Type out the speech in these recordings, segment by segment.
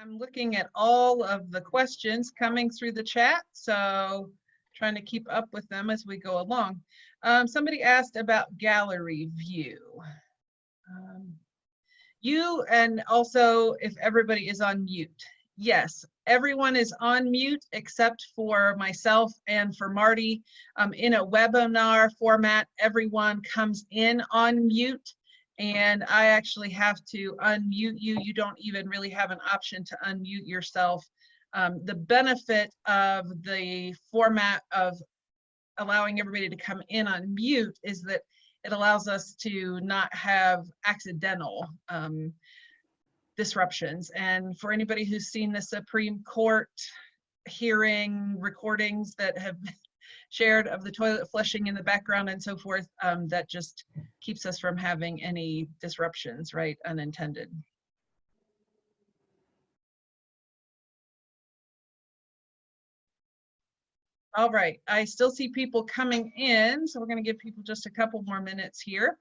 I'm looking at all of the questions coming through the chat, so trying to keep up with them as we go along. Somebody asked about gallery view. You and also if everybody is on mute. Yes, everyone is on mute except for myself and for Marty. In a webinar format, everyone comes in on mute. And I actually have to unmute you. You don't even really have an option to unmute yourself. The benefit of the format of allowing everybody to come in on mute is that it allows us to not have accidental disruptions. And for anybody who's seen the Supreme Court hearing recordings that have been shared of the toilet flushing in the background and so forth, that just keeps us from having any disruptions, right, unintended. All right, I still see people coming in, so we're going to give people just a couple more minutes here.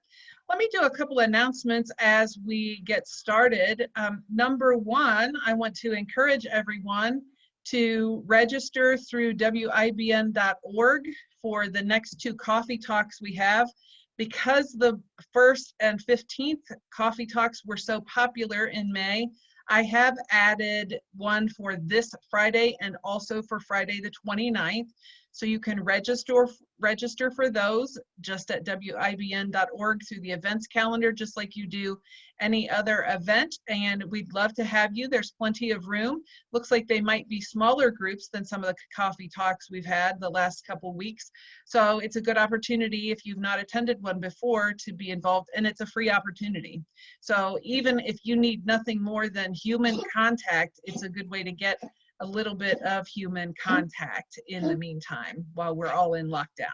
Let me do a couple announcements as we get started. Number one, I want to encourage everyone to register through WIBN.org for the next 2 coffee talks we have. Because the 1st and 15th coffee talks were so popular in May, I have added one for this Friday and also for Friday the 29th. So you can register for those just at WIBN.org through the events calendar, just like you do any other event. And we'd love to have you. There's plenty of room. Looks like they might be smaller groups than some of the coffee talks we've had the last couple weeks. So it's a good opportunity if you've not attended one before to be involved, and it's a free opportunity. So even if you need nothing more than human contact, it's a good way to get a little bit of human contact in the meantime while we're all in lockdown.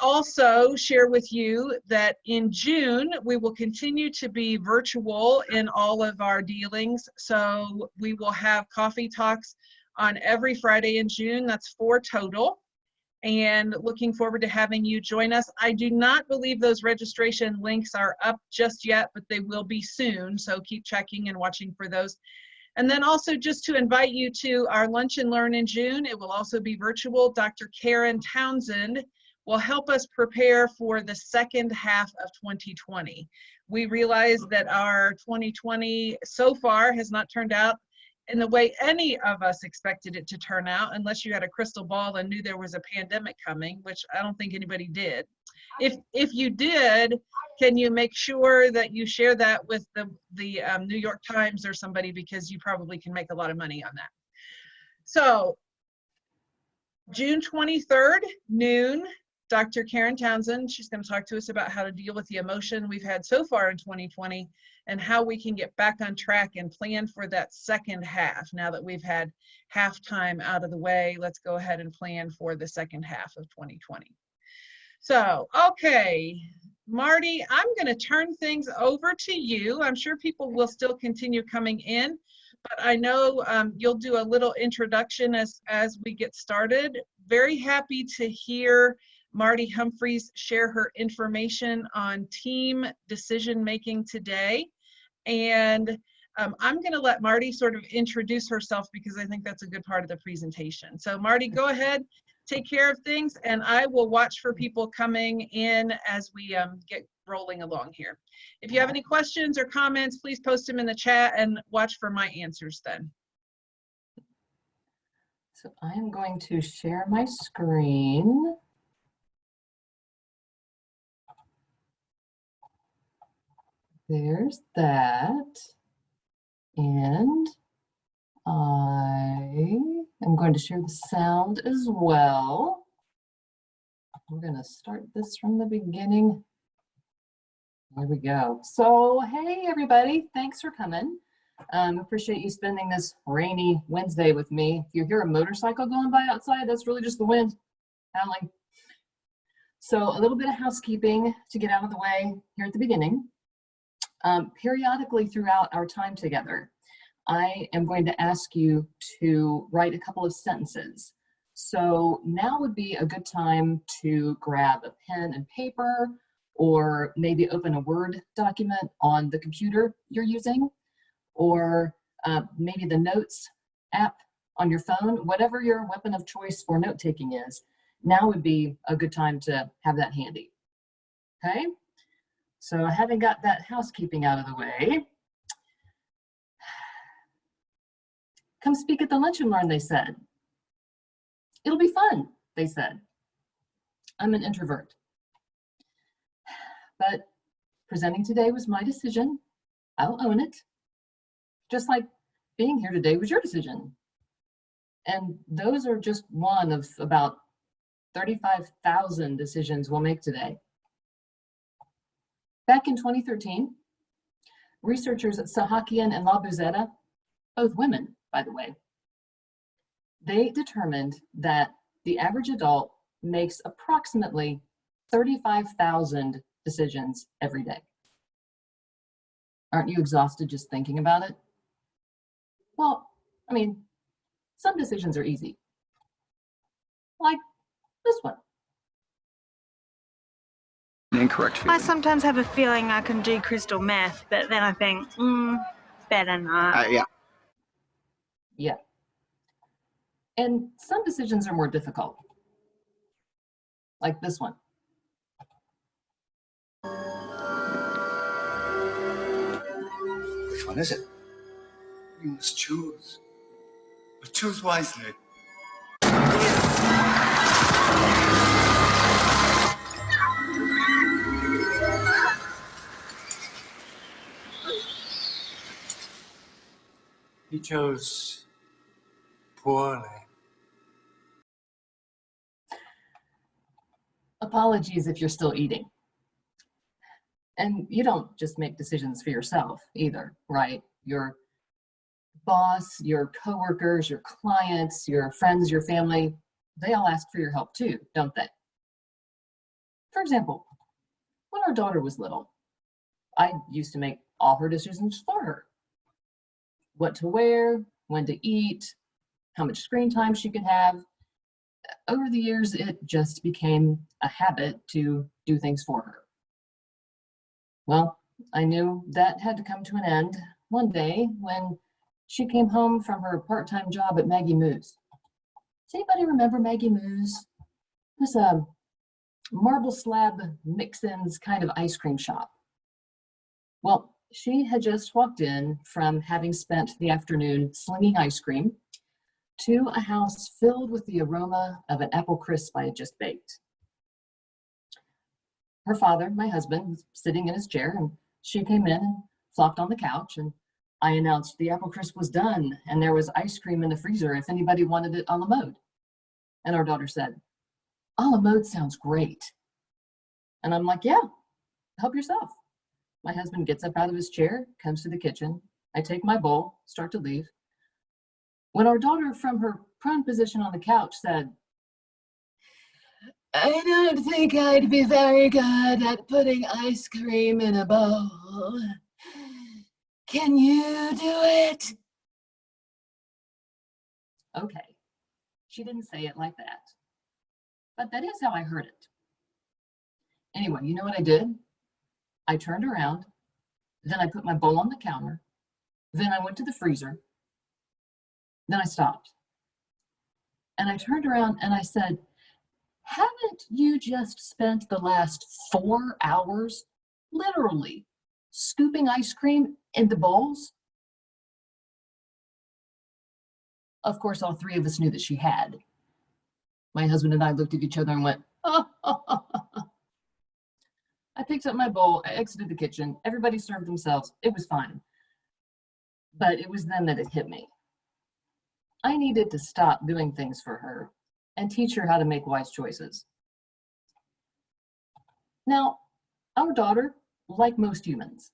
Also share with you that in June, we will continue to be virtual in all of our dealings. So we will have coffee talks on every Friday in June. That's 4 total. And looking forward to having you join us. I do not believe those registration links are up just yet, but they will be soon. So keep checking and watching for those. And then also just to invite you to our Lunch and Learn in June. It will also be virtual. Dr. Karen Townsend will help us prepare for the second half of 2020. We realize that our 2020 so far has not turned out in the way any of us expected it to turn out, unless you had a crystal ball and knew there was a pandemic coming, which I don't think anybody did. If you did, can you make sure that you share that with the New York Times or somebody, because you probably can make a lot of money on that. So June 23rd, noon, Dr. Karen Townsend, she's going to talk to us about how to deal with the emotion we've had so far in 2020 and how we can get back on track and plan for that second half. Now that we've had halftime out of the way, let's go ahead and plan for the second half of 2020. So, okay, Marty, I'm going to turn things over to you. I'm sure people will still continue coming in, but I know you'll do a little introduction as we get started. Very happy to hear Marty Humphreys share her information on team decision making today. And I'm going to let Marty sort of introduce herself because I think that's a good part of the presentation. So Marty, go ahead, take care of things, and I will watch for people coming in as we get rolling along here. If you have any questions or comments, please post them in the chat and watch for my answers then. So I am going to share my screen. There's that. And I am going to share the sound as well. We're going to start this from the beginning. There we go. So, hey everybody, thanks for coming. Appreciate you spending this rainy Wednesday with me. If you hear a motorcycle going by outside, that's really just the wind howling. So a little bit of housekeeping to get out of the way here at the beginning. Periodically throughout our time together, I am going to ask you to write a couple of sentences. So now would be a good time to grab a pen and paper, or maybe open a Word document on the computer you're using, or maybe the Notes app on your phone, whatever your weapon of choice for note-taking is, now would be a good time to have that handy. Okay, so having got that housekeeping out of the way, come speak at the Lunch and Learn, they said. It'll be fun, they said. I'm an introvert. But presenting today was my decision. I'll own it. Just like being here today was your decision. And those are just one of about 35,000 decisions we'll make today. Back in 2013, researchers at Sahakian and Labuzeta, both women, by the way, they determined that the average adult makes approximately 35,000 decisions every day. Aren't you exhausted just thinking about it? Well, I mean, some decisions are easy, like this one. Incorrect feeling. I sometimes have a feeling I can do crystal meth, but then I think, better not. Yeah. Yeah. And some decisions are more difficult, like this one. Which one is it? You must choose. But choose wisely. He chose poorly. Apologies if you're still eating. And you don't just make decisions for yourself either, right? Your boss, your coworkers, your clients, your friends, your family, they all ask for your help too, don't they? For example, when our daughter was little, I used to make all her decisions for her. What to wear, when to eat, how much screen time she could have. Over the years, it just became a habit to do things for her. Well, I knew that had to come to an end one day when she came home from her part-time job at Maggie Moo's. Does anybody remember Maggie Moo's? It was a marble slab mix-ins kind of ice cream shop. Well, she had just walked in from having spent the afternoon slinging ice cream to a house filled with the aroma of an apple crisp I had just baked. Her father, my husband, was sitting in his chair, and she came in and flopped on the couch, and I announced the apple crisp was done and there was ice cream in the freezer if anybody wanted it a la mode. And our daughter said, "A la mode sounds great." And I'm like, "Yeah, help yourself." My husband gets up out of his chair, comes to the kitchen. I take my bowl, start to leave. When our daughter from her prone position on the couch said, "I don't think I'd be very good at putting ice cream in a bowl. Can you do it?" Okay, she didn't say it like that, but that is how I heard it. Anyway, you know what I did? I turned around, then I put my bowl on the counter, then I went to the freezer, then I stopped. And I turned around and I said, "Haven't you just spent the last 4 hours literally scooping ice cream into bowls?" Of course, all three of us knew that she had. My husband and I looked at each other and went, "Oh." I picked up my bowl, I exited the kitchen, everybody served themselves, it was fine. But it was then that it hit me. I needed to stop doing things for her and teach her how to make wise choices. Now, our daughter, like most humans,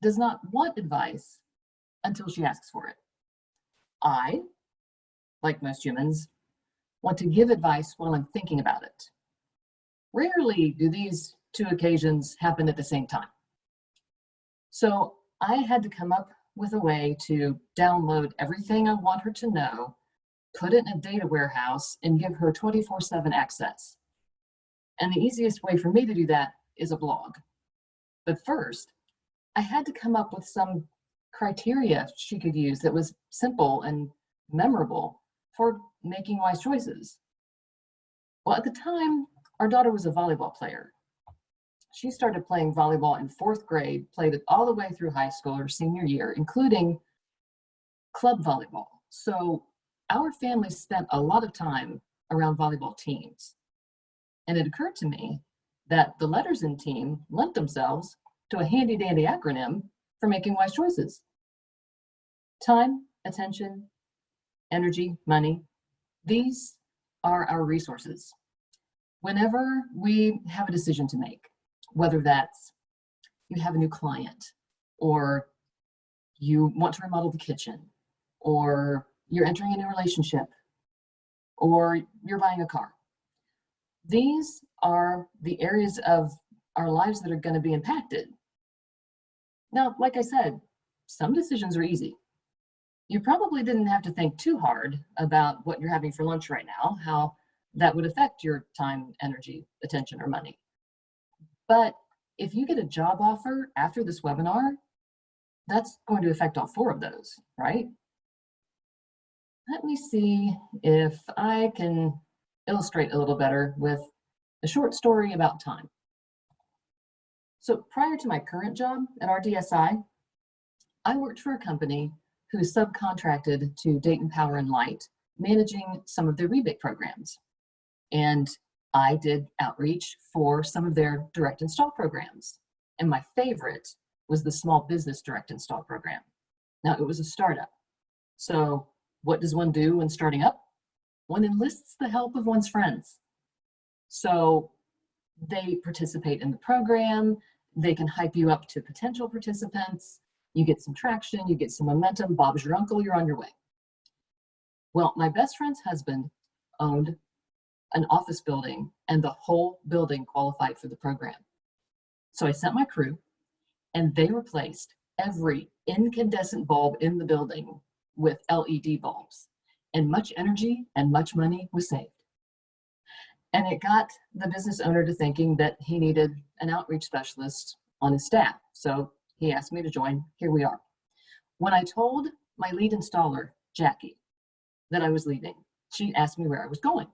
does not want advice until she asks for it. I, like most humans, want to give advice while I'm thinking about it. Rarely do these two occasions happen at the same time. So I had to come up with a way to download everything I want her to know, put it in a data warehouse, and give her 24/7 access. And the easiest way for me to do that is a blog. But first, I had to come up with some criteria she could use that was simple and memorable for making wise choices. Well, at the time, our daughter was a volleyball player. She started playing volleyball in 4th grade, played it all the way through high school, her senior year, including club volleyball. So our family spent a lot of time around volleyball teams. And it occurred to me that the letters in team lent themselves to a handy dandy acronym for making wise choices. Time, attention, energy, money, these are our resources. Whenever we have a decision to make, whether that's you have a new client, or you want to remodel the kitchen, or you're entering a new relationship, or you're buying a car. These are the areas of our lives that are going to be impacted. Now, like I said, some decisions are easy. You probably didn't have to think too hard about what you're having for lunch right now, how that would affect your time, energy, attention, or money. But if you get a job offer after this webinar, that's going to affect all 4 of those, right? Let me see if I can illustrate a little better with a short story about time. So prior to my current job at RDSI, I worked for a company who subcontracted to Dayton Power and Light, managing some of their rebate programs. And I did outreach for some of their direct install programs. And my favorite was the small business direct install program. Now, it was a startup. So what does one do when starting up? One enlists the help of one's friends. So they participate in the program. They can hype you up to potential participants. You get some traction, you get some momentum. Bob's your uncle, you're on your way. Well, my best friend's husband owned an office building, and the whole building qualified for the program. So I sent my crew, and they replaced every incandescent bulb in the building with LED bulbs, and much energy and much money was saved. And it got the business owner to thinking that he needed an outreach specialist on his staff. So he asked me to join. Here we are. When I told my lead installer, Jackie, that I was leaving, she asked me where I was going.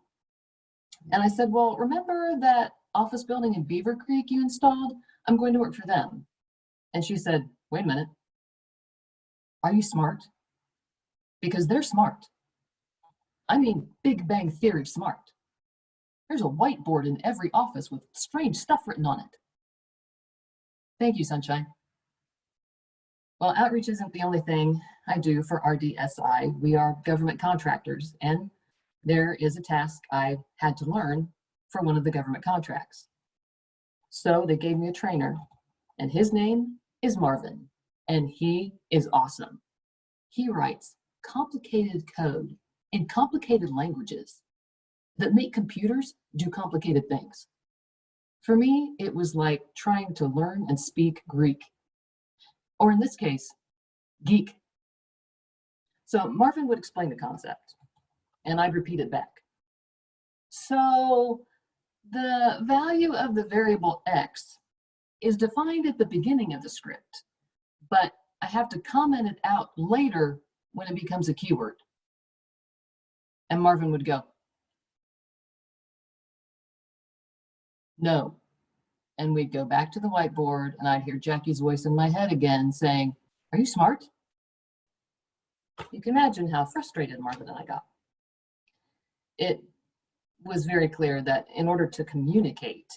And I said, well, remember that office building in Beaver Creek you installed? I'm going to work for them. And she said, wait a minute. Are you smart? Because they're smart. I mean, Big Bang Theory smart. There's a whiteboard in every office with strange stuff written on it. Thank you, Sunshine. Well, outreach isn't the only thing I do for RDSI. We are government contractors, and there is a task I had to learn for one of the government contracts. So they gave me a trainer, and his name is Marvin, and he is awesome. He writes complicated code in complicated languages that make computers do complicated things. For me, it was like trying to learn and speak Greek, or in this case, geek. So Marvin would explain the concept, and I'd repeat it back. So the value of the variable x is defined at the beginning of the script, but I have to comment it out later when it becomes a keyword. And Marvin would go, no. And we'd go back to the whiteboard, and I'd hear Jackie's voice in my head again saying, are you smart? You can imagine how frustrated Marvin and I got. It was very clear that in order to communicate,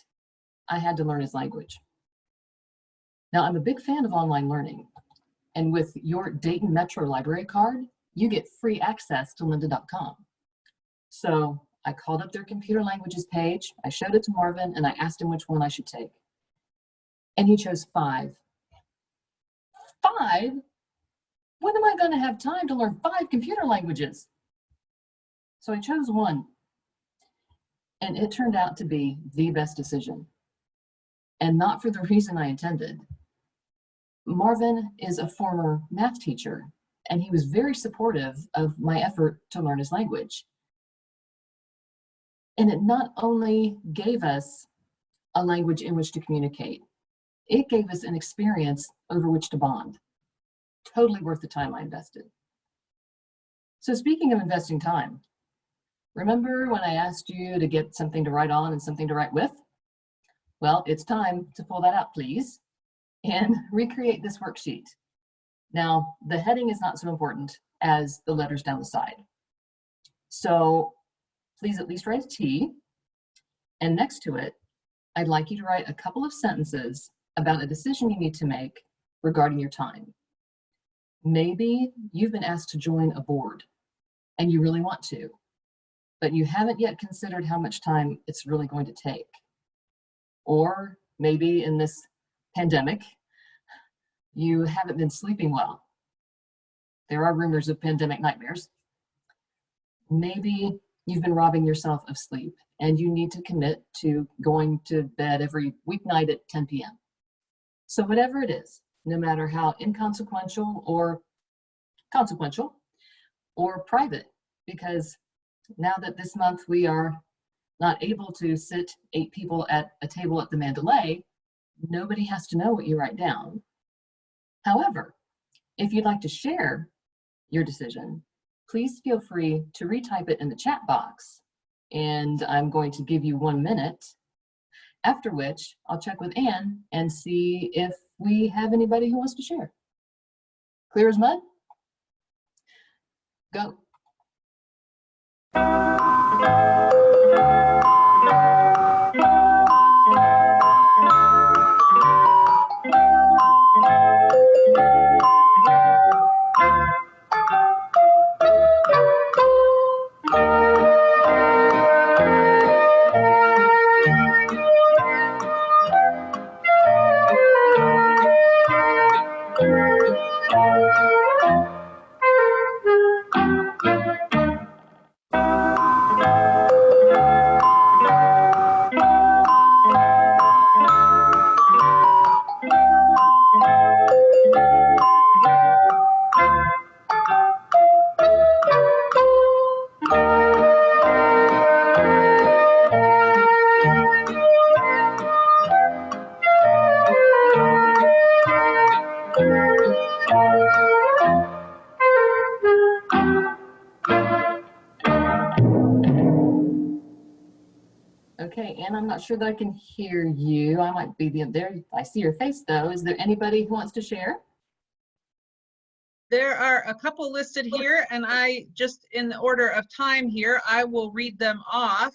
I had to learn his language. Now, I'm a big fan of online learning, and with your Dayton Metro Library card, you get free access to lynda.com. So I called up their computer languages page, I showed it to Marvin, and I asked him which one I should take. And he chose 5. 5? When am I going to have time to learn 5 computer languages? So I chose one, and it turned out to be the best decision, and not for the reason I intended. Marvin is a former math teacher, and he was very supportive of my effort to learn his language. And it not only gave us a language in which to communicate, it gave us an experience over which to bond. totally worth the time I invested. So speaking of investing time, remember when I asked you to get something to write on and something to write with? Well, it's time to pull that out, please, and recreate this worksheet. Now, the heading is not so important as the letters down the side. So please at least write a T, and next to it, I'd like you to write a couple of sentences about a decision you need to make regarding your time. Maybe you've been asked to join a board and you really want to, but you haven't yet considered how much time it's really going to take. Or maybe in this pandemic, you haven't been sleeping well. There are rumors of pandemic nightmares. Maybe you've been robbing yourself of sleep and you need to commit to going to bed every weeknight at 10 p.m. So whatever it is, no matter how inconsequential or consequential or private, because now that this month we are not able to sit 8 people at a table at the Mandalay, nobody has to know what you write down. However, if you'd like to share your decision, please feel free to retype it in the chat box. And I'm going to give you 1 minute, after which I'll check with Anne and see if we have anybody who wants to share. Clear as mud? Go. Okay, Anne, I'm not sure that I can hear you. I might be there. I see your face though. Is there anybody who wants to share? There are a couple listed here, and I just, in the order of time here, I will read them off.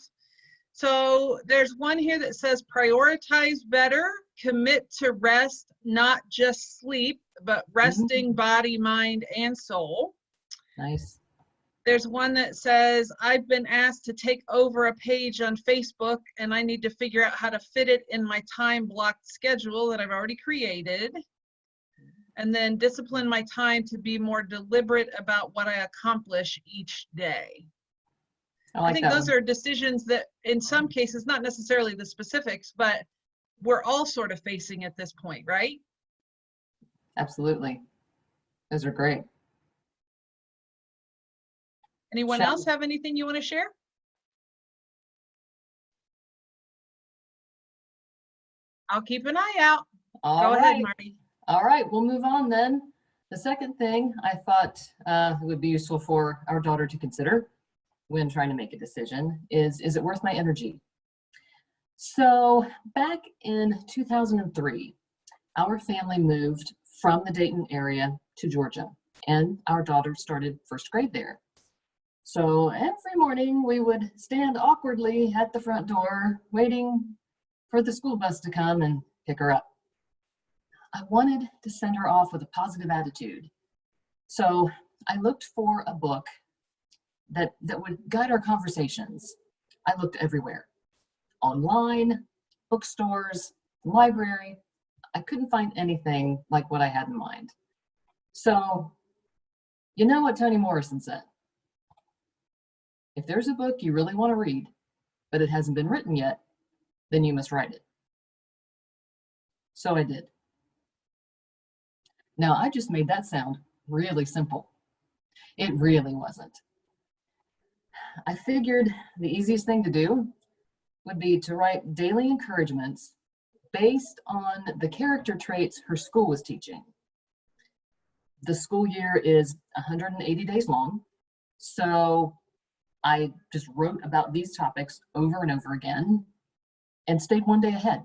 So there's one here that says prioritize better, commit to rest, not just sleep, but resting body, mind, and soul. Nice. There's one that says, I've been asked to take over a page on Facebook and I need to figure out how to fit it in my time blocked schedule that I've already created. And then discipline my time to be more deliberate about what I accomplish each day. I think those are decisions that in some cases, not necessarily the specifics, but we're all sort of facing at this point, right? Absolutely. Those are great. Anyone else have anything you want to share? I'll keep an eye out. Go ahead, Marty. All right, we'll move on then. The second thing I thought it would be useful for our daughter to consider when trying to make a decision is it worth my energy? So back in 2003, our family moved from the Dayton area to Georgia, and our daughter started first grade there. So every morning we would stand awkwardly at the front door, waiting for the school bus to come and pick her up. I wanted to send her off with a positive attitude. So I looked for a book that would guide our conversations. I looked everywhere, online, bookstores, library. I couldn't find anything like what I had in mind. So, you know what Toni Morrison said? If there's a book you really want to read, but it hasn't been written yet, then you must write it. So I did. Now, I just made that sound really simple. It really wasn't. I figured the easiest thing to do would be to write daily encouragements based on the character traits her school was teaching. The school year is 180 days long. So I just wrote about these topics over and over again and stayed one day ahead.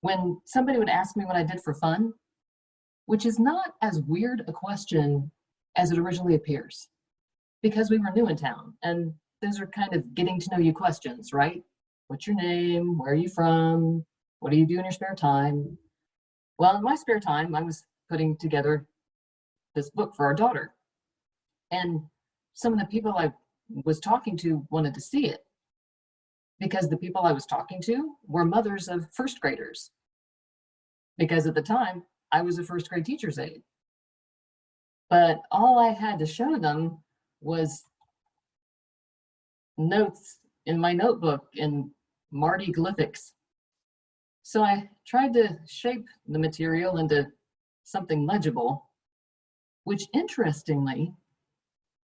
When somebody would ask me what I did for fun, which is not as weird a question as it originally appears, because we were new in town, and those are kind of getting to know you questions, right? What's your name? Where are you from? What do you do in your spare time? Well, in my spare time, I was putting together this book for our daughter. And some of the people I was talking to wanted to see it, because the people I was talking to were mothers of first graders. Because at the time, I was a first grade teacher's aide. But all I had to show them was notes in my notebook in Martiglyphics. So I tried to shape the material into something legible, which interestingly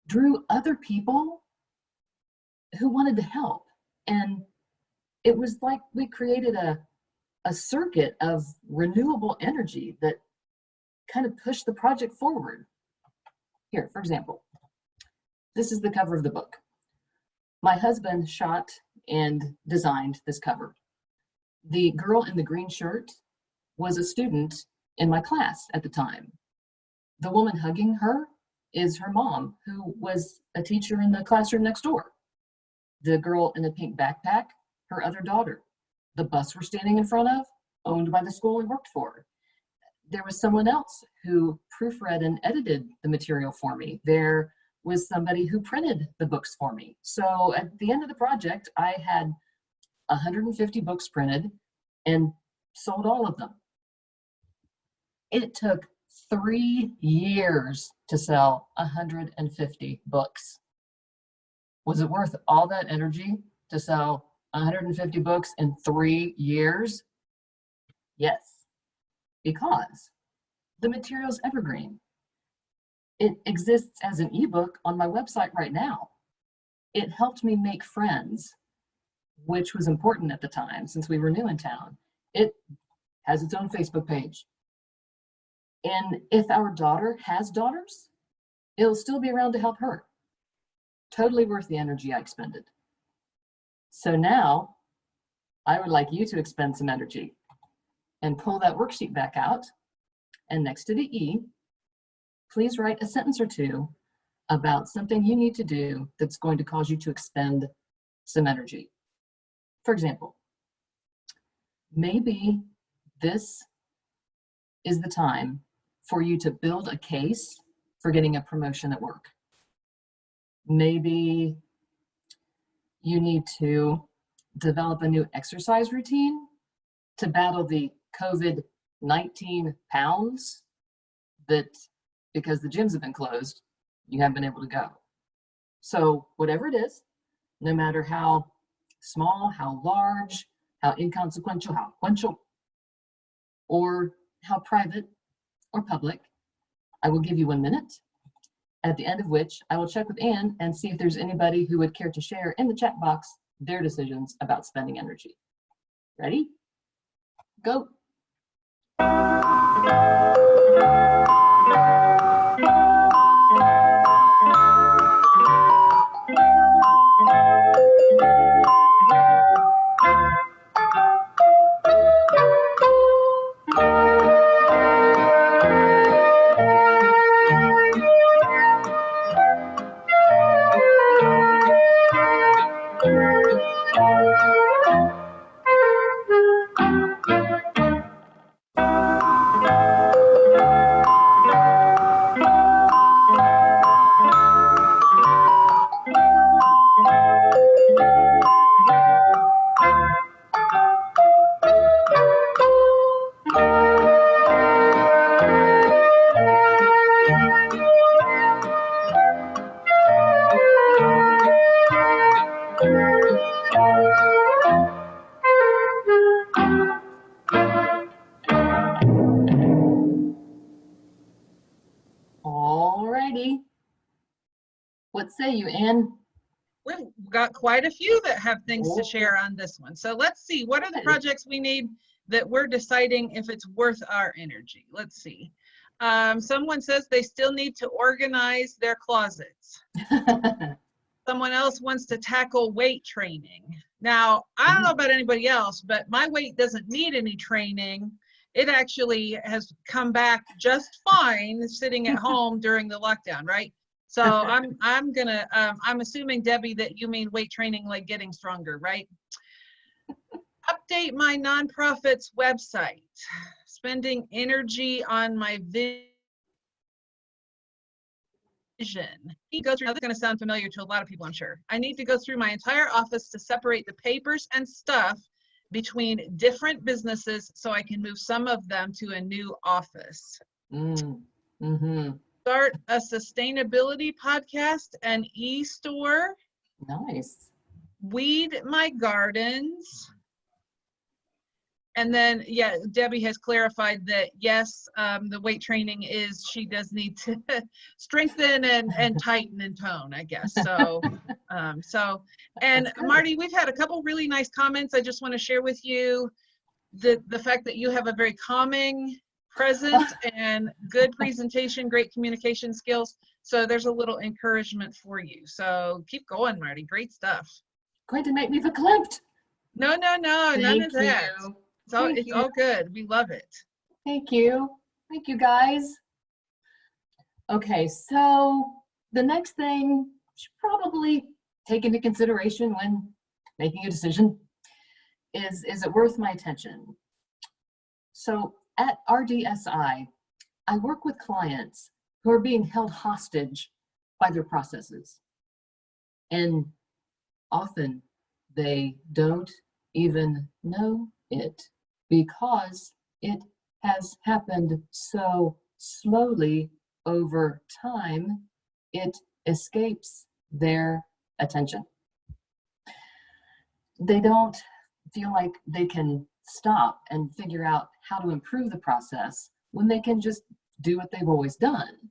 drew other people who wanted to help. And it was like we created a circuit of renewable energy that kind of pushed the project forward. Here, for example, this is the cover of the book. My husband shot and designed this cover. The girl in the green shirt was a student in my class at the time. The woman hugging her is her mom, who was a teacher in the classroom next door. The girl in the pink backpack, her other daughter. The bus we're standing in front of, owned by the school we worked for. There was someone else who proofread and edited the material for me. There was somebody who printed the books for me. So at the end of the project, I had 150 books printed and sold all of them. It took 3 years to sell 150 books. Was it worth all that energy to sell 150 books in 3 years? Yes, because the material's evergreen. It exists as an ebook on my website right now. It helped me make friends, which was important at the time since we were new in town. It has its own Facebook page. And if our daughter has daughters, it'll still be around to help her. Totally worth the energy I expended. So now I would like you to expend some energy and pull that worksheet back out. And next to the E, please write a sentence or two about something you need to do that's going to cause you to expend some energy. For example, maybe this is the time for you to build a case for getting a promotion at work. Maybe you need to develop a new exercise routine to battle the COVID-19 pounds that, because the gyms have been closed, you haven't been able to go. So whatever it is, no matter how small, how large, how inconsequential, how sequential, or how private or public, I will give you 1 minute, at the end of which I will check with Anne and see if there's anybody who would care to share in the chat box their decisions about spending energy. Ready? Go. Alrighty. What say you, Anne? We've got quite a few that have things to share on this one. So let's see, what are the projects we need that we're deciding if it's worth our energy? Let's see. Someone says they still need to organize their closets. Someone else wants to tackle weight training. Now, I don't know about anybody else, but my weight doesn't need any training. It actually has come back just fine sitting at home during the lockdown, right? So I'm assuming, Debbie, that you mean weight training like getting stronger, right? Update my nonprofit's website. Spending energy on my vision. This is going to sound familiar to a lot of people, I'm sure. I need to go through my entire office to separate the papers and stuff between different businesses so I can move some of them to a new office. Start a sustainability podcast, an e-store. Nice. Weed my gardens. And then, yeah, Debbie has clarified that, yes, the weight training is, she does need to strengthen and tighten and tone, I guess. So, and Marty, we've had a couple really nice comments. I just want to share with you the fact that you have a very calming presence and good presentation, great communication skills. So there's a little encouragement for you. So keep going, Marty. Great stuff. Going to make me verklempt. No, none of that. It's all good. We love it. Thank you. Thank you, guys. Okay, so the next thing you should probably take into consideration when making a decision is it worth my attention? So at RDSI, I work with clients who are being held hostage by their processes. And often they don't even know it because it has happened so slowly over time, it escapes their attention. They don't feel like they can stop and figure out how to improve the process when they can just do what they've always done.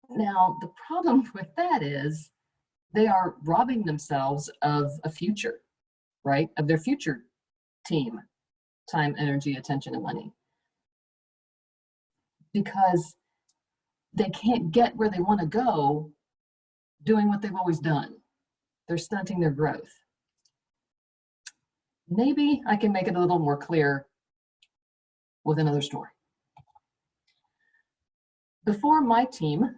Now, the problem with that is they are robbing themselves of a future, right? Of their future team, time, energy, attention, and money. Because they can't get where they want to go doing what they've always done. They're stunting their growth. Maybe I can make it a little more clear with another story. Before my team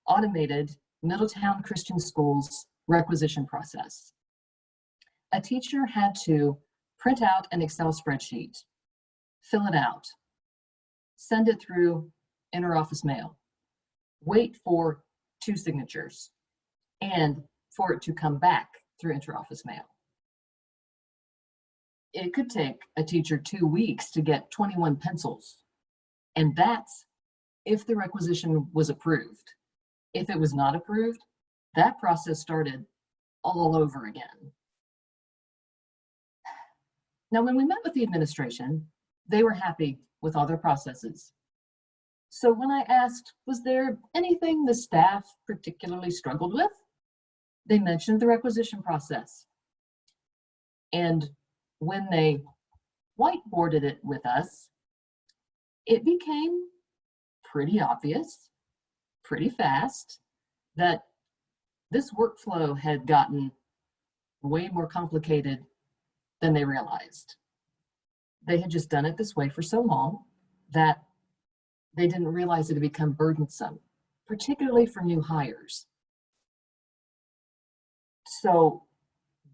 automated Middletown Christian School's requisition process, a teacher had to print out an Excel spreadsheet, fill it out, send it through interoffice mail, wait for 2 signatures, and for it to come back through interoffice mail. It could take a teacher 2 weeks to get 21 pencils, and that's if the requisition was approved. If it was not approved, that process started all over again. Now, when we met with the administration, they were happy with all their processes. So when I asked, was there anything the staff particularly struggled with? They mentioned the requisition process. And when they whiteboarded it with us, it became pretty obvious, pretty fast, that this workflow had gotten way more complicated than they realized. They had just done it this way for so long that they didn't realize it had become burdensome, particularly for new hires. So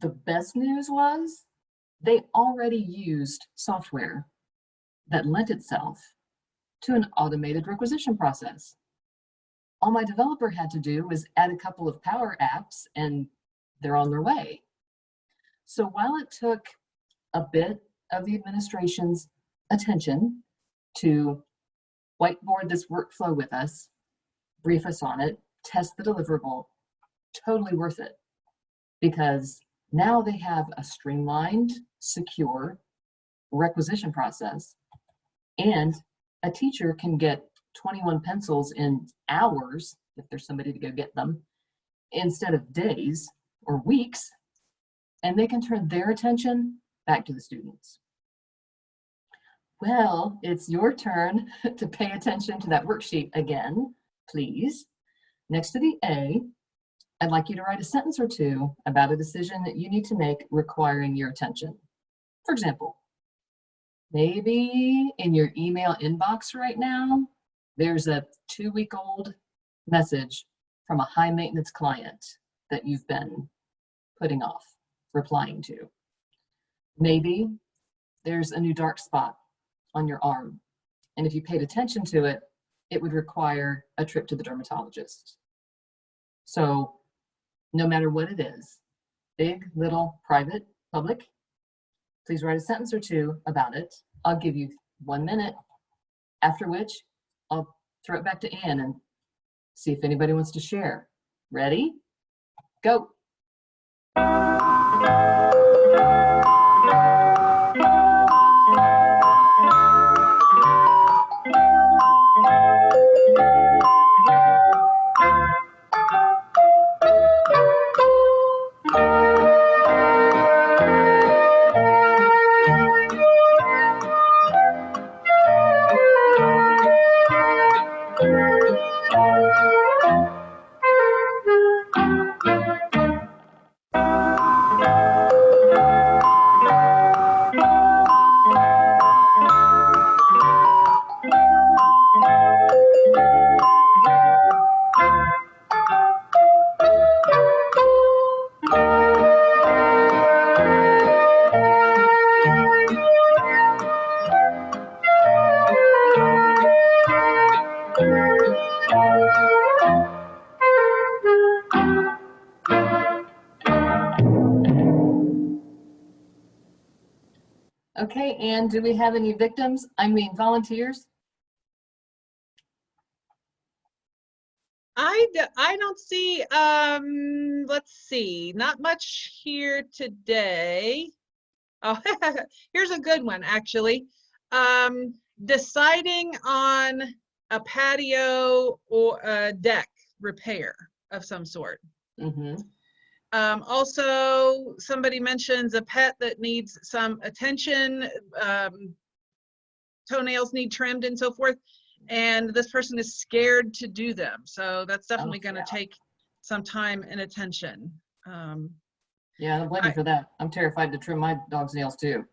the best news was they already used software that lent itself to an automated requisition process. All my developer had to do was add a couple of power apps and they're on their way. So while it took a bit of the administration's attention to whiteboard this workflow with us, brief us on it, test the deliverable, totally worth it. Because now they have a streamlined, secure requisition process, and a teacher can get 21 pencils in hours, if there's somebody to go get them, instead of days or weeks, and they can turn their attention back to the students. Well, it's your turn to pay attention to that worksheet again, please. Next to the A, I'd like you to write a sentence or two about a decision that you need to make requiring your attention. For example, maybe in your email inbox right now, there's a 2-week-old message from a high maintenance client that you've been putting off replying to. Maybe there's a new dark spot on your arm, and if you paid attention to it, it would require a trip to the dermatologist. So no matter what it is, big, little, private, public, please write a sentence or two about it. I'll give you 1 minute, after which I'll throw it back to Anne and see if anybody wants to share. Ready? Go. Okay, Anne, do we have any victims? I mean, volunteers? I don't see, let's see, not much here today. Oh, here's a good one, actually. Deciding on a patio or a deck repair of some sort. Mm-hmm. Also, somebody mentions a pet that needs some attention, toenails need trimmed and so forth, and this person is scared to do them. So that's definitely going to take some time and attention. Yeah, I don't blame you for that. I'm terrified to trim my dog's nails too.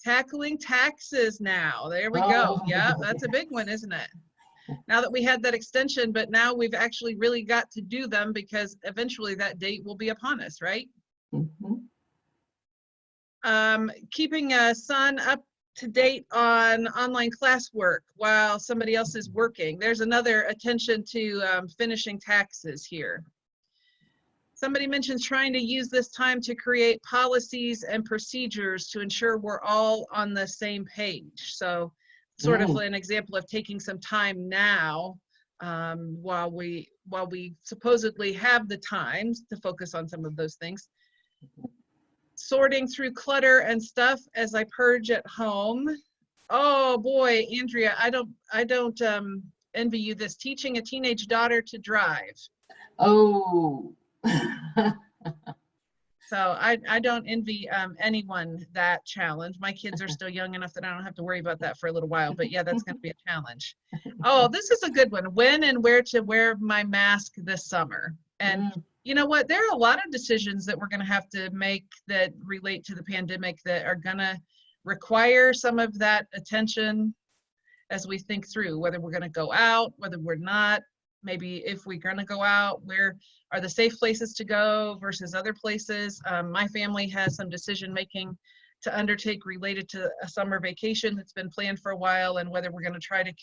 Tackling taxes now. There we go. Yeah, that's a big one, isn't it? Now that we had that extension, but now we've actually really got to do them because eventually that date will be upon us, right? Mm-hmm. Keeping a son up to date on online classwork while somebody else is working. There's another attention to finishing taxes here. Somebody mentions trying to use this time to create policies and procedures to ensure we're all on the same page. So sort of an example of taking some time now while we supposedly have the time to focus on some of those things. Sorting through clutter and stuff as I purge at home. Oh boy, Andrea, I don't envy you this. Teaching a teenage daughter to drive. Oh. So I don't envy anyone that challenge. My kids are still young enough that I don't have to worry about that for a little while, but yeah, that's going to be a challenge. Oh, this is a good one. When and where to wear my mask this summer. And you know what? There are a lot of decisions that we're going to have to make that relate to the pandemic that are going to require some of that attention as we think through whether we're going to go out, whether we're not. Maybe if we're going to go out, where are the safe places to go versus other places? My family has some decision making to undertake related to a summer vacation that's been planned for a while, and whether we're going to try to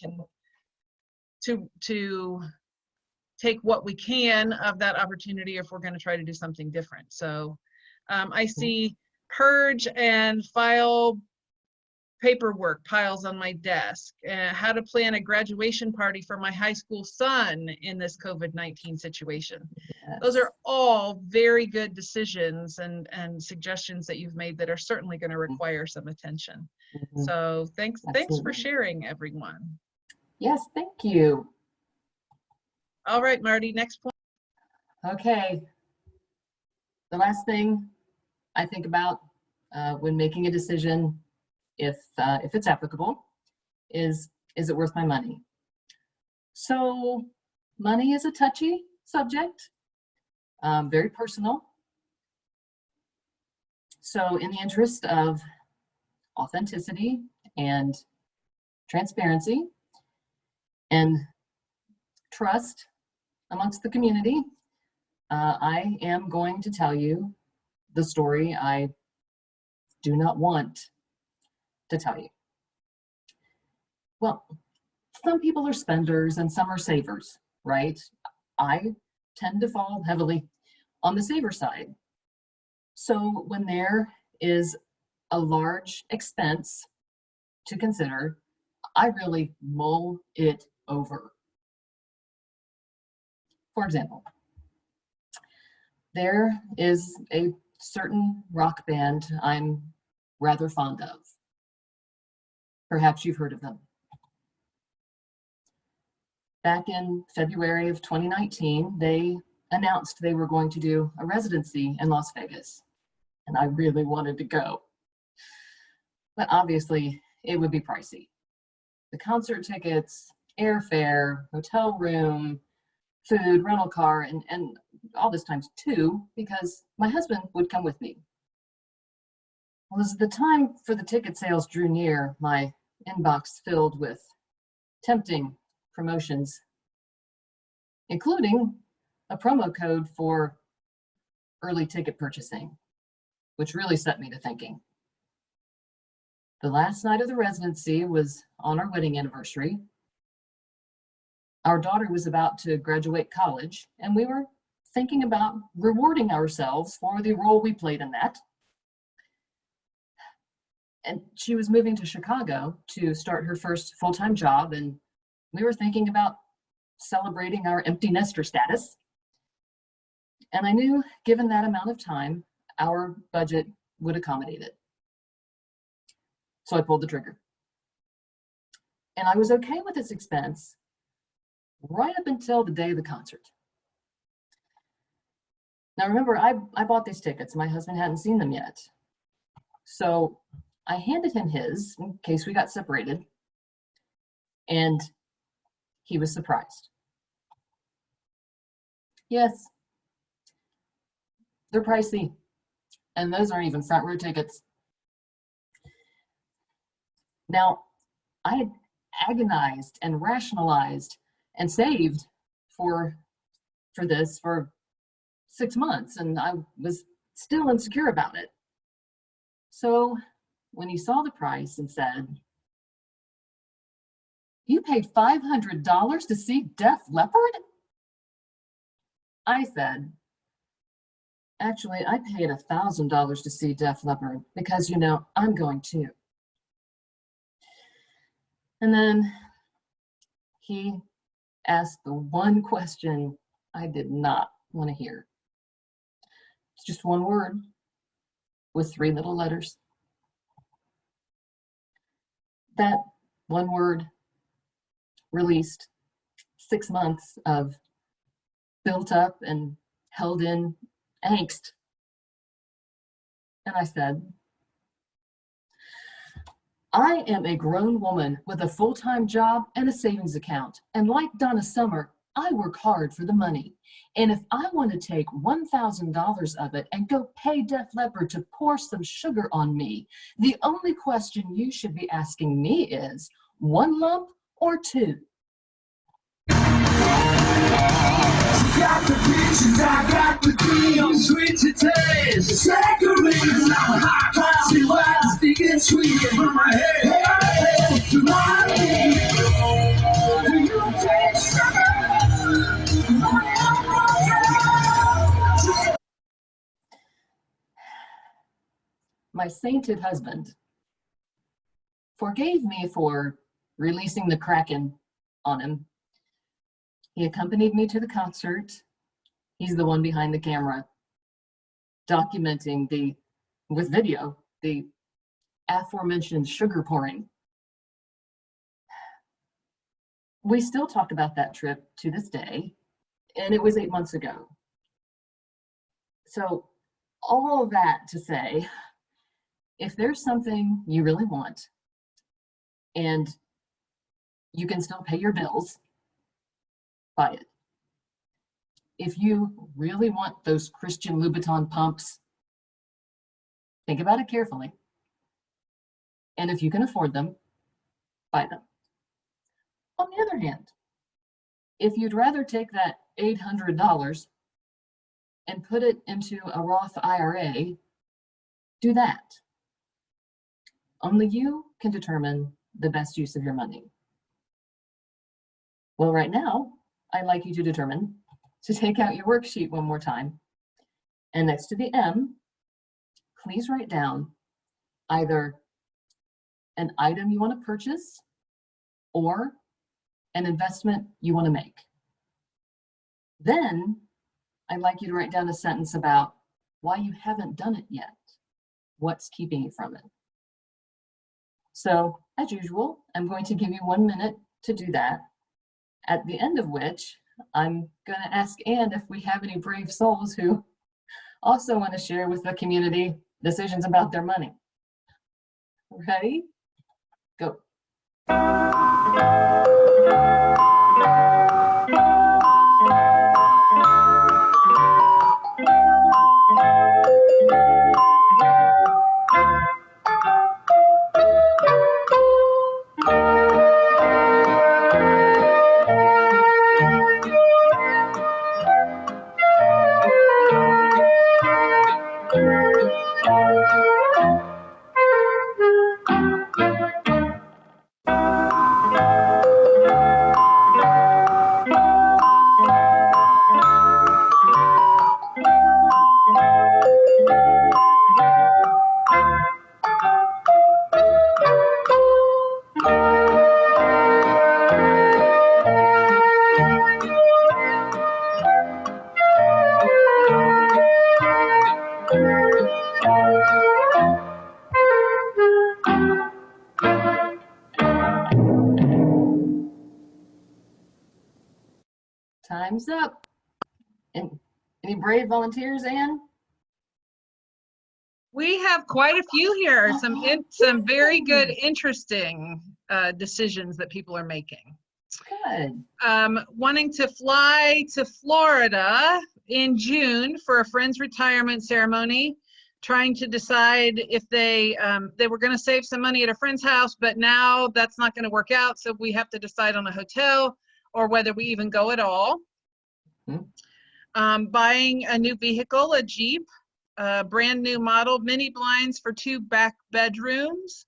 take what we can of that opportunity if we're going to try to do something different. So I see purge and file paperwork piles on my desk, how to plan a graduation party for my high school son in this COVID-19 situation. Yes. Those are all very good decisions and suggestions that you've made that are certainly going to require some attention. So thanks for sharing, everyone. Yes, thank you. All right, Marty, next point. Okay. The last thing I think about when making a decision, if it's applicable, is it worth my money? So money is a touchy subject, very personal. So in the interest of authenticity and transparency and trust amongst the community, I am going to tell you the story I do not want to tell you. Well, some people are spenders and some are savers, right? I tend to fall heavily on the saver side. So when there is a large expense to consider, I really mull it over. For example, there is a certain rock band I'm rather fond of. Perhaps you've heard of them. Back in February of 2019, they announced they were going to do a residency in Las Vegas, and I really wanted to go. But obviously, it would be pricey. The concert tickets, airfare, hotel room, food, rental car, and all this times two, because my husband would come with me. Well, as the time for the ticket sales drew near, my inbox filled with tempting promotions, including a promo code for early ticket purchasing, which really set me to thinking. The last night of the residency was on our wedding anniversary. Our daughter was about to graduate college, and we were thinking about rewarding ourselves for the role we played in that. And she was moving to Chicago to start her first full-time job, and we were thinking about celebrating our empty nester status. And I knew, given that amount of time, our budget would accommodate it. So I pulled the trigger. And I was okay with this expense right up until the day of the concert. Now remember, I bought these tickets. My husband hadn't seen them yet. So I handed him his in case we got separated, and he was surprised. Yes, they're pricey, and those aren't even front row tickets. Now, I had agonized and rationalized and saved for this for 6 months, and I was still insecure about it. So when he saw the price and said, "You paid $500 to see Def Leppard?" I said, "Actually, I paid $1,000 to see Def Leppard because, you know, I'm going to." And then he asked the one question I did not want to hear. It's just one word with 3 little letters. That one word released 6 months of built up and held in angst. And I said, "I am a grown woman with a full-time job and a savings account. And like Donna Summer, I work hard for the money. And if I want to take $1,000 of it and go pay Def Leppard to pour some sugar on me, the only question you should be asking me is 1 lump or 2? Got the peaches, I got the cream, sweet to taste. Saccharines, I'm hot, see what I'm thinking sweet in my head. Do you taste My sainted husband forgave me for releasing the Kraken on him. He accompanied me to the concert. He's the one behind the camera, documenting with video, the aforementioned sugar pouring. We still talk about that trip to this day, and it was 8 months ago. So all of that to say, if there's something you really want, and you can still pay your bills, buy it. If you really want those Christian Louboutin pumps, think about it carefully. And if you can afford them, buy them. On the other hand, if you'd rather take that $800 and put it into a Roth IRA, do that. Only you can determine the best use of your money. Well, right now, I'd like you to determine to take out your worksheet one more time. And next to the M, please write down either an item you want to purchase or an investment you want to make. Then I'd like you to write down a sentence about why you haven't done it yet. What's keeping you from it? So, as usual, I'm going to give you 1 minute to do that, at the end of which I'm going to ask Ann if we have any brave souls who also want to share with the community decisions about their money. Ready? Go. Time's up. And any brave volunteers, Ann? We have quite a few here. Some very good, interesting decisions that people are making. Good. Wanting to fly to Florida in June for a friend's retirement ceremony, trying to decide if they were going to save some money at a friend's house, but now that's not going to work out, so we have to decide on a hotel or whether we even go at all. Buying a new vehicle, a Jeep, a brand new model, mini blinds for 2 back bedrooms.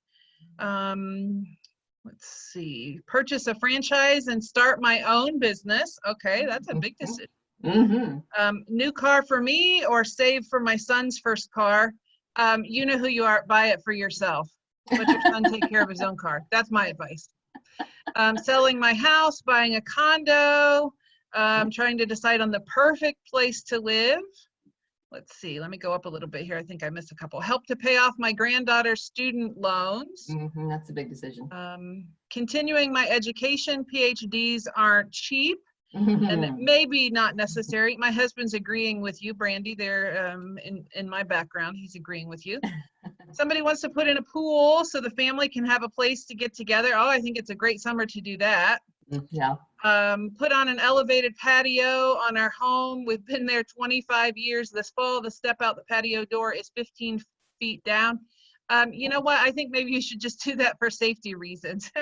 Let's see, purchase a franchise and start my own business. Okay, that's a big decision. New car for me or save for my son's first car. You know who you are, buy it for yourself. Let your son take care of his own car. That's my advice. Selling my house, buying a condo, trying to decide on the perfect place to live. Let's see, let me go up a little bit here. I think I missed a couple. Help to pay off my granddaughter's student loans. That's a big decision. Continuing my education, PhDs aren't cheap. And maybe not necessary. My husband's agreeing with you, Brandy, there in my background, he's agreeing with you. Somebody wants to put in a pool so the family can have a place to get together. Oh, I think it's a great summer to do that. Yeah. Put on an elevated patio on our home. We've been there 25 years. This fall, the step out the patio door is 15 feet down. You know what? I think maybe you should just do that for safety reasons.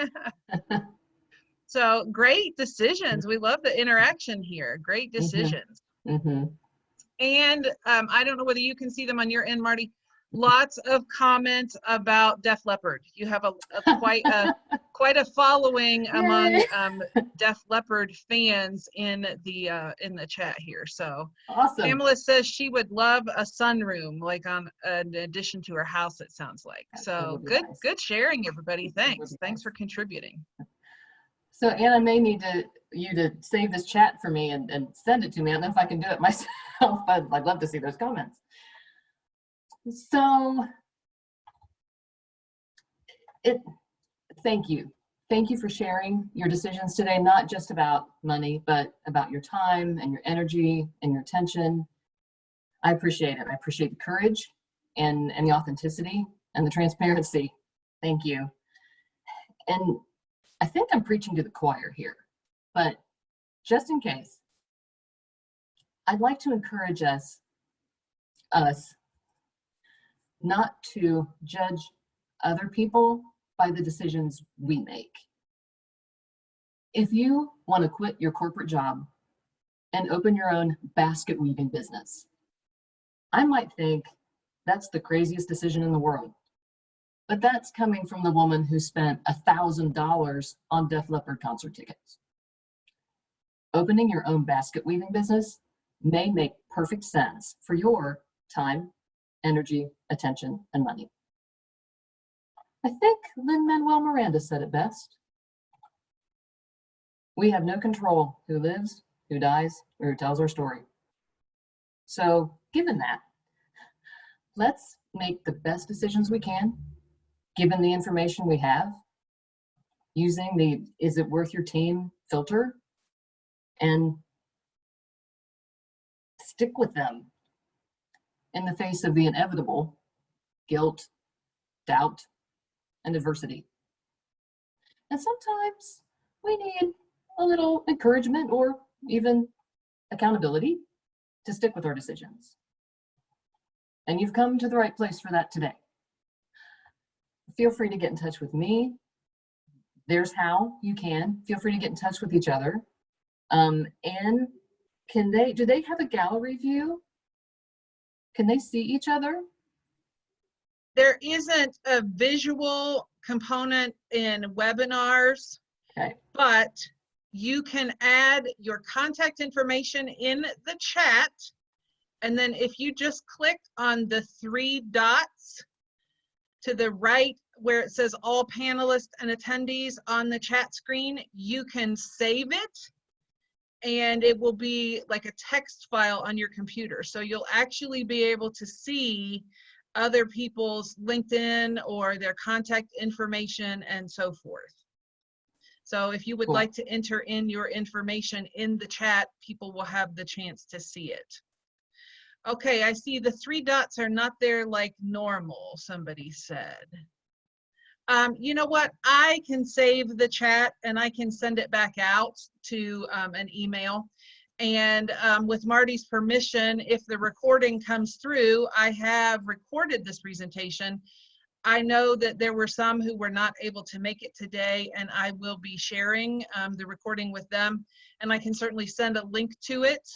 So great decisions. We love the interaction here. Great decisions. And I don't know whether you can see them on your end, Marty. Lots of comments about Def Leppard. You have quite a following among Def Leppard fans in the chat here. So awesome. Pamela says she would love a sunroom, like on an addition to her house. It sounds like. So good, nice. Good sharing, everybody. Thanks. Thanks for contributing. So Anna may need you to save this chat for me and send it to me. I don't know if I can do it myself, but I'd love to see those comments. So thank you. Thank you for sharing your decisions today, not just about money, but about your time and your energy and your attention. I appreciate it. I appreciate the courage and the authenticity and the transparency. Thank you. And I think I'm preaching to the choir here, but just in case, I'd like to encourage us not to judge other people by the decisions we make. If you want to quit your corporate job and open your own basket weaving business, I might think that's the craziest decision in the world. But that's coming from the woman who spent $1,000 on Def Leppard concert tickets. Opening your own basket weaving business may make perfect sense for your time, energy, attention, and money. I think Lin-Manuel Miranda said it best. We have no control who lives, who dies, or who tells our story. So given that, let's make the best decisions we can, given the information we have, using the "is it worth your team" filter, and stick with them in the face of the inevitable guilt, doubt, and adversity. And sometimes we need a little encouragement or even accountability to stick with our decisions. And you've come to the right place for that today. Feel free to get in touch with me. There's how you can. Feel free to get in touch with each other. And do they have a gallery view? Can they see each other? There isn't a visual component in webinars, Okay. but you can add your contact information in the chat. And then if you just click on the 3 dots to the right where it says all panelists and attendees on the chat screen, you can save it and it will be like a text file on your computer. So you'll actually be able to see other people's LinkedIn or their contact information and so forth. So if you would Cool. like to enter in your information in the chat, people will have the chance to see it. Okay, I see the 3 dots are not there like normal, somebody said. You know what? I can save the chat and I can send it back out to an email. And with Marty's permission, if the recording comes through, I have recorded this presentation. I know that there were some who were not able to make it today, and I will be sharing the recording with them. And I can certainly send a link to it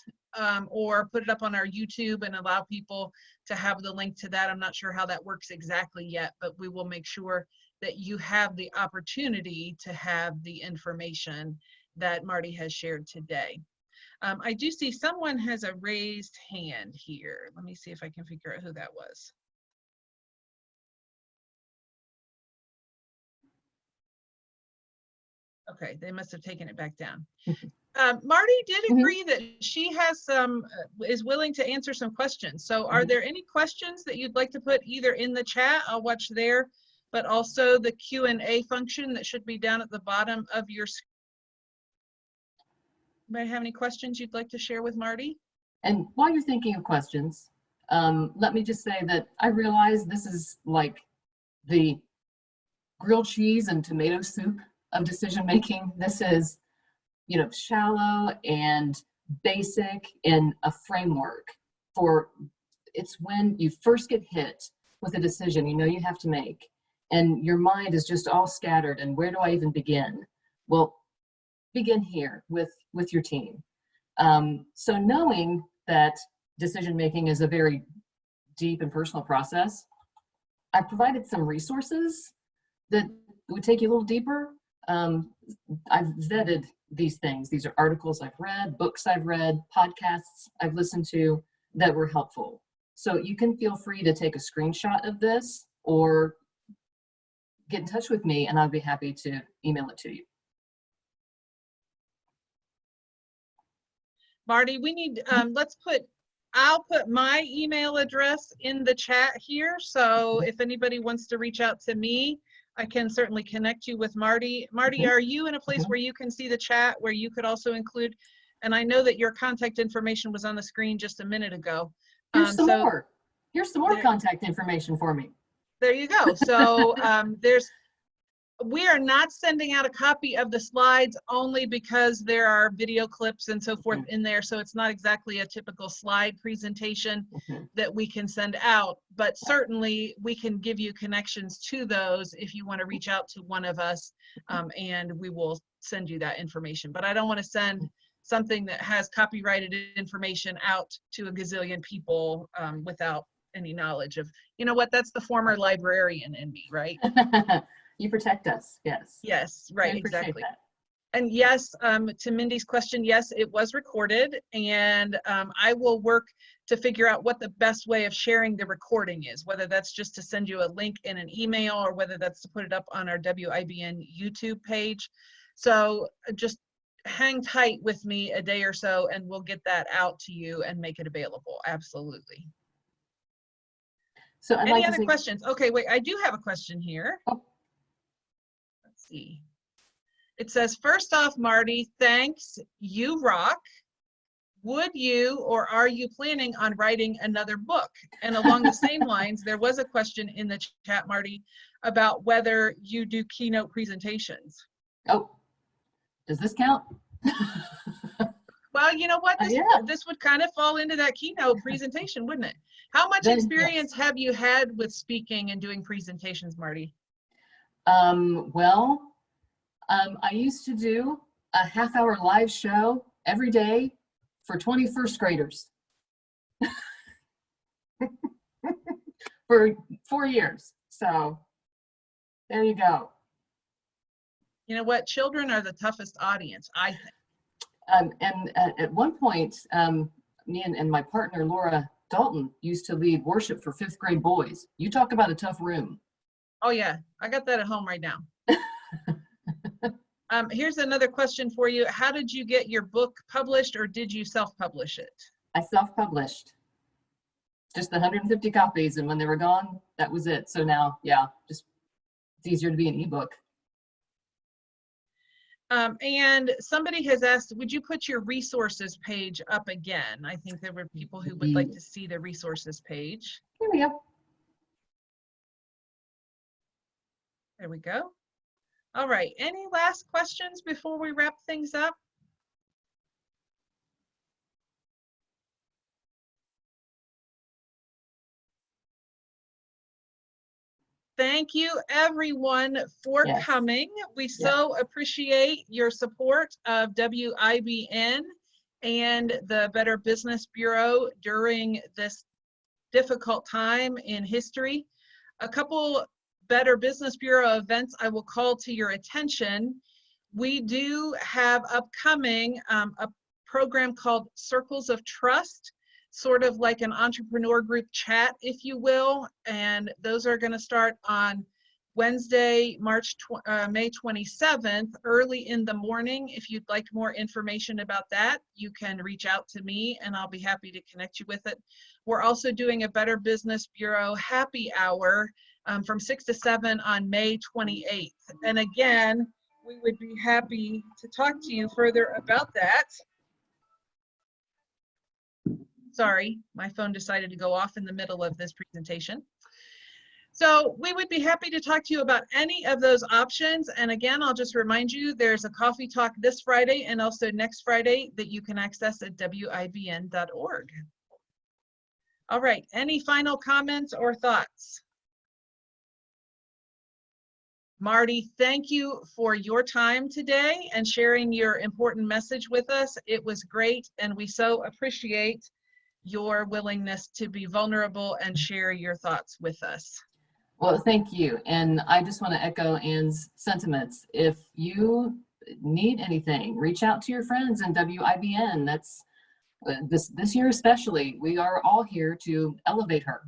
or put it up on our YouTube and allow people to have the link to that. I'm not sure how that works exactly yet, but we will make sure that you have the opportunity to have the information that Marty has shared today. I do see someone has a raised hand here. Let me see if I can figure out who that was. Okay, they must have taken it back down. Marty did agree that she has some, is willing to answer some questions. So are there any questions that you'd like to put either in the chat, I'll watch there, but also the Q&A function that should be down at the bottom of your screen? Anybody have any questions you'd like to share with Marty? And while you're thinking of questions, let me just say that I realize this is like the grilled cheese and tomato soup of decision making. This is, you know, shallow and basic in a framework for, it's when you first get hit with a decision you know you have to make, and your mind is just all scattered, and where do I even begin? Well, begin here with your team. So knowing that decision making is a very deep and personal process, I provided some resources that would take you a little deeper. I've vetted these things. These are articles I've read, books I've read, podcasts I've listened to that were helpful. So you can feel free to take a screenshot of this or get in touch with me and I'll be happy to email it to you. Marty, we need, I'll put my email address in the chat here. So if anybody wants to reach out to me, I can certainly connect you with Marty. Marty, are you in a place where you can see the chat, where you could also include, and I know that your contact information was on the screen just a minute ago. Here's some more. Here's some more contact information for me. There you go. So We are not sending out a copy of the slides only because there are video clips and so forth in there. So it's not exactly a typical slide presentation that we can send out, but certainly we can give you connections to those if you want to reach out to one of us, and we will send you that information. But I don't want to send something that has copyrighted information out to a gazillion people without any knowledge of, you know what, that's the former librarian in me, right? You protect us, yes. Yes, right, I appreciate exactly. that. And yes, to Mindy's question, yes, it was recorded, and I will work to figure out what the best way of sharing the recording is, whether that's just to send you a link in an email or whether that's to put it up on our WIBN YouTube page. So just hang tight with me a day or so and we'll get that out to you and make it available. Absolutely. So I'd Any like other to say, questions? Okay, wait, I do have a question here. Oh. Let's see. It says, first off, Marty, thanks, you rock. Would you or are you planning on writing another book? And along the same lines, there was a question in the chat, Marty, about whether you do keynote presentations. oh, does this count? Well, you know what? This, Yeah. this would kind of fall into that keynote presentation, wouldn't it? How much Then, experience yes. have you had with speaking and doing presentations, Marty? Well, I used to do a half-hour live show every day for 21st graders for 4 years. So there you go. You know what? Children are the toughest audience, I think. And at one point, me and my partner, Laura Dalton, used to lead worship for 5th grade boys. You talk about a tough room. Oh yeah, I got that at home right now. Here's another question for you. How did you get your book published, or did you self-publish it? I self-published. Just the 150 copies, and when they were gone, that was it. So now, yeah, just it's easier to be an ebook. And somebody has asked, would you put your resources page up again? I think there were people who would like to see the resources page. Here we go. There we go. All right, any last questions before we wrap things up? Thank you everyone for coming. We so appreciate your support of WIBN and the Better Business Bureau during this difficult time in history. A couple Better Business Bureau events I will call to your attention. We do have upcoming a program called Circles of Trust, sort of like an entrepreneur group chat, if you will. And those are going to start on Wednesday, May 27th, early in the morning. If you'd like more information about that, you can reach out to me and I'll be happy to connect you with it. We're also doing a Better Business Bureau happy hour from 6 to 7 on May 28th. And again, we would be happy to talk to you further about that. Sorry, my phone decided to go off in the middle of this presentation. So we would be happy to talk to you about any of those options. And again, I'll just remind you, there's a coffee talk this Friday and also next Friday that you can access at WIBN.org. All right, any final comments or thoughts? Marty, thank you for your time today and sharing your important message with us. It was great, and we so appreciate your willingness to be vulnerable and share your thoughts with us. Well, thank you. And I just want to echo Ann's sentiments. If you need anything, reach out to your friends in WIBN. That's this year especially, we are all here to elevate her.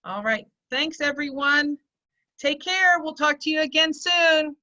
All right. Thanks, everyone. Take care. We'll talk to you again soon.